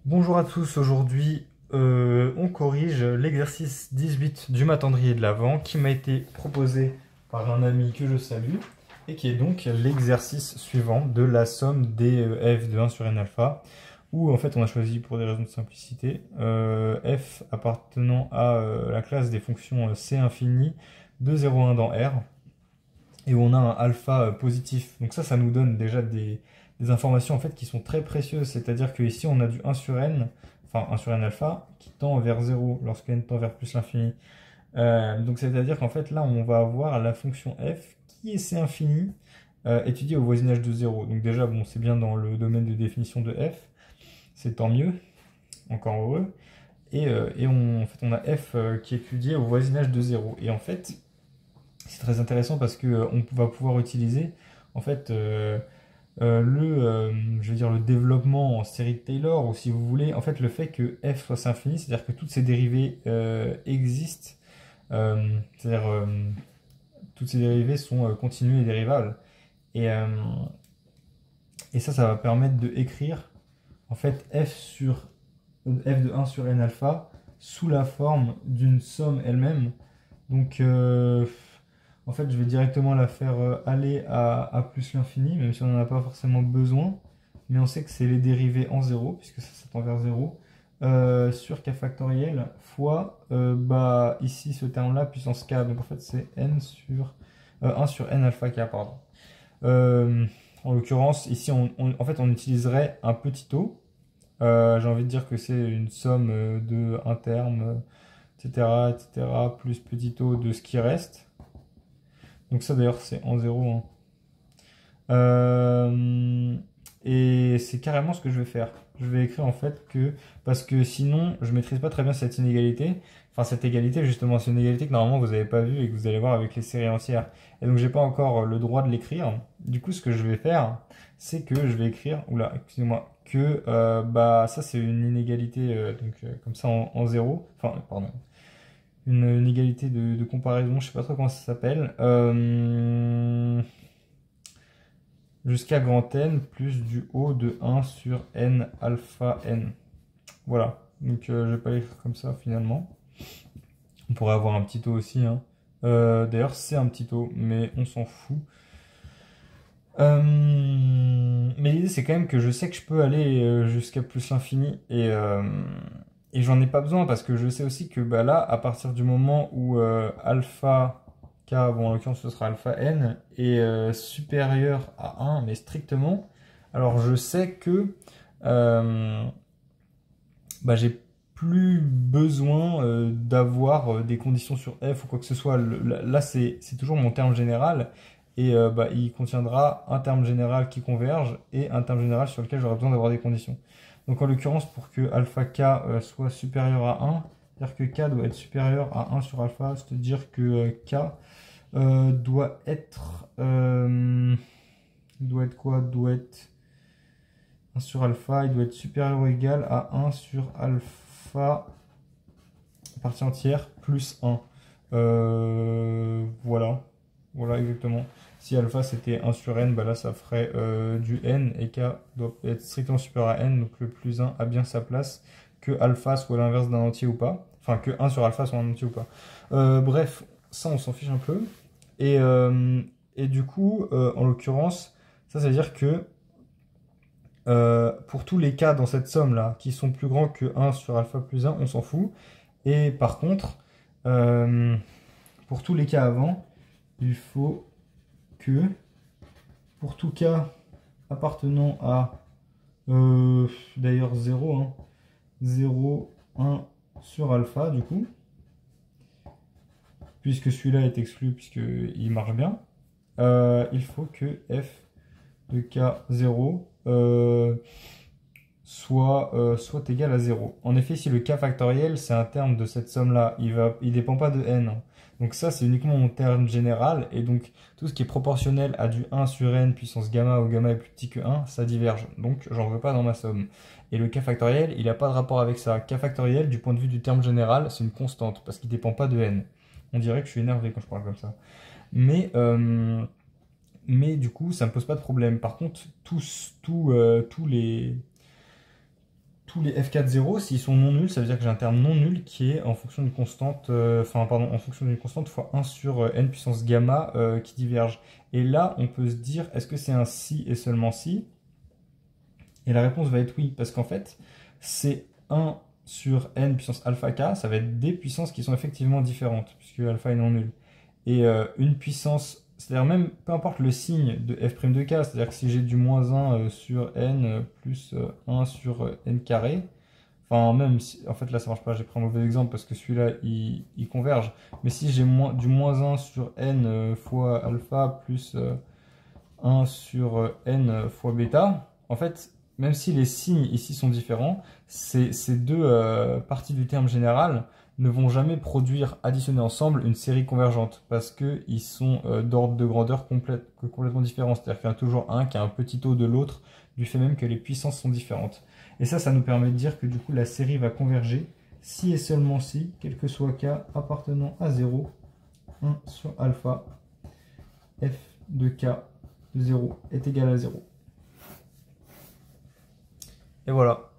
Bonjour à tous, aujourd'hui on corrige l'exercice 18 du matandrier de l'Avent qui m'a été proposé par un ami que je salue et qui est donc l'exercice suivant de la somme des f de 1 sur n alpha où en fait on a choisi pour des raisons de simplicité f appartenant à la classe des fonctions c infini de 0,1 dans R et où on a un alpha positif. Donc ça nous donne déjà des informations en fait qui sont très précieuses, c'est-à-dire que ici on a du 1 sur n, enfin 1 sur n alpha, qui tend vers 0 lorsque n tend vers plus l'infini. Donc c'est-à-dire qu'en fait là on va avoir la fonction f qui est c infini étudiée au voisinage de 0. Donc déjà bon c'est bien dans le domaine de définition de f, c'est tant mieux, encore heureux. En fait on a f qui est étudié au voisinage de 0. Et en fait c'est très intéressant parce que on va pouvoir utiliser en fait je veux dire le développement en série de Taylor, ou si vous voulez, en fait le fait que f soit infini, c'est-à-dire que toutes ces dérivées existent, c'est-à-dire toutes ces dérivées sont continues et dérivables. Et, euh, et ça va permettre de écrire en fait f de 1 sur n alpha sous la forme d'une somme elle-même. Donc en fait, je vais directement la faire aller à plus l'infini, même si on n'en a pas forcément besoin. Mais on sait que c'est les dérivés en 0, puisque ça tend vers 0, sur k factoriel fois, ici, ce terme-là, puissance k. Donc en fait, c'est 1 sur n alpha k, pardon. En l'occurrence, ici, en fait, on utiliserait un petit o. J'ai envie de dire que c'est une somme de un terme, etc., plus petit o de ce qui reste. Donc ça d'ailleurs c'est en 0. Hein. Et c'est carrément ce que je vais faire. Je vais écrire en fait que, parce que sinon je maîtrise pas très bien cette inégalité. Enfin cette égalité justement, c'est une égalité que normalement vous n'avez pas vue et que vous allez voir avec les séries entières. Et donc j'ai pas encore le droit de l'écrire. Du coup ce que je vais faire, c'est que je vais écrire, oula, excusez-moi, que ça c'est une inégalité comme ça en 0. Enfin pardon, une égalité de comparaison, je sais pas trop comment ça s'appelle, jusqu'à grand N plus du haut de 1 sur n alpha n. Voilà, donc je vais pas l'écrire comme ça finalement. On pourrait avoir un petit o aussi, hein. D'ailleurs c'est un petit o, mais on s'en fout. Mais l'idée c'est quand même que je sais que je peux aller jusqu'à plus l'infini et j'en ai pas besoin parce que je sais aussi que là, à partir du moment où alpha k, bon en l'occurrence ce sera alpha n, est supérieur à 1, mais strictement, alors je sais que j'ai plus besoin d'avoir des conditions sur f ou quoi que ce soit. Là c'est toujours mon terme général. Et il contiendra un terme général qui converge et un terme général sur lequel j'aurai besoin d'avoir des conditions. Donc en l'occurrence, pour que alpha k soit supérieur à 1, c'est-à-dire que k doit être supérieur à 1 sur alpha, c'est-à-dire que k doit être... doit être quoi? Doit être 1 sur alpha, il doit être supérieur ou égal à 1 sur alpha partie entière plus 1. Voilà. Voilà exactement. Si alpha c'était 1 sur n, là ça ferait du n et k doit être strictement supérieur à n, donc le plus 1 a bien sa place, que alpha soit l'inverse d'un entier ou pas, enfin que 1 sur alpha soit un entier ou pas. Bref, ça on s'en fiche un peu. Et du coup, en l'occurrence, ça veut dire que pour tous les cas dans cette somme là qui sont plus grands que 1 sur alpha plus 1, on s'en fout. Et par contre, pour tous les cas avant, il faut que pour tout cas appartenant à d'ailleurs 0, hein, 0, 1 sur alpha du coup, puisque celui-là est exclu puisqu'il marche bien, il faut que f de k0 soit égal à 0. En effet, si le k factoriel, c'est un terme de cette somme-là, il dépend pas de n. Donc ça, c'est uniquement mon terme général, et donc tout ce qui est proportionnel à du 1 sur n puissance gamma, où gamma est plus petit que 1, ça diverge. Donc j'en veux pas dans ma somme. Et le k factoriel, il n'a pas de rapport avec ça. K factoriel, du point de vue du terme général, c'est une constante, parce qu'il dépend pas de n. On dirait que je suis énervé quand je parle comme ça. Mais du coup, ça me pose pas de problème. Par contre, tous tous les f4 0, s'ils sont non nuls, ça veut dire que j'ai un terme non nul qui est en fonction d'une constante, en fonction d'une constante fois 1 sur n puissance gamma qui diverge. Et là, on peut se dire, est-ce que c'est un si et seulement si? Et la réponse va être oui, parce qu'en fait, c'est 1 sur n puissance alpha k, ça va être des puissances qui sont effectivement différentes, puisque alpha est non nul. Et une puissance, c'est-à-dire même, peu importe le signe de f' de k, c'est-à-dire que si j'ai du moins 1 sur n plus 1 sur n carré, enfin même, si, en fait là ça marche pas, j'ai pris un mauvais exemple parce que celui-là il converge, mais si j'ai du moins 1 sur n fois alpha plus 1 sur n fois bêta, en fait, même si les signes ici sont différents, ces deux parties du terme général ne vont jamais produire, additionner ensemble, une série convergente, parce qu'ils sont d'ordre de grandeur complètement différents. C'est-à-dire qu'il y en a toujours un qui a un petit taux de l'autre, du fait même que les puissances sont différentes. Et ça nous permet de dire que du coup la série va converger si et seulement si, quel que soit k appartenant à 0, 1 sur alpha, f de k de 0 est égal à 0. Et voilà.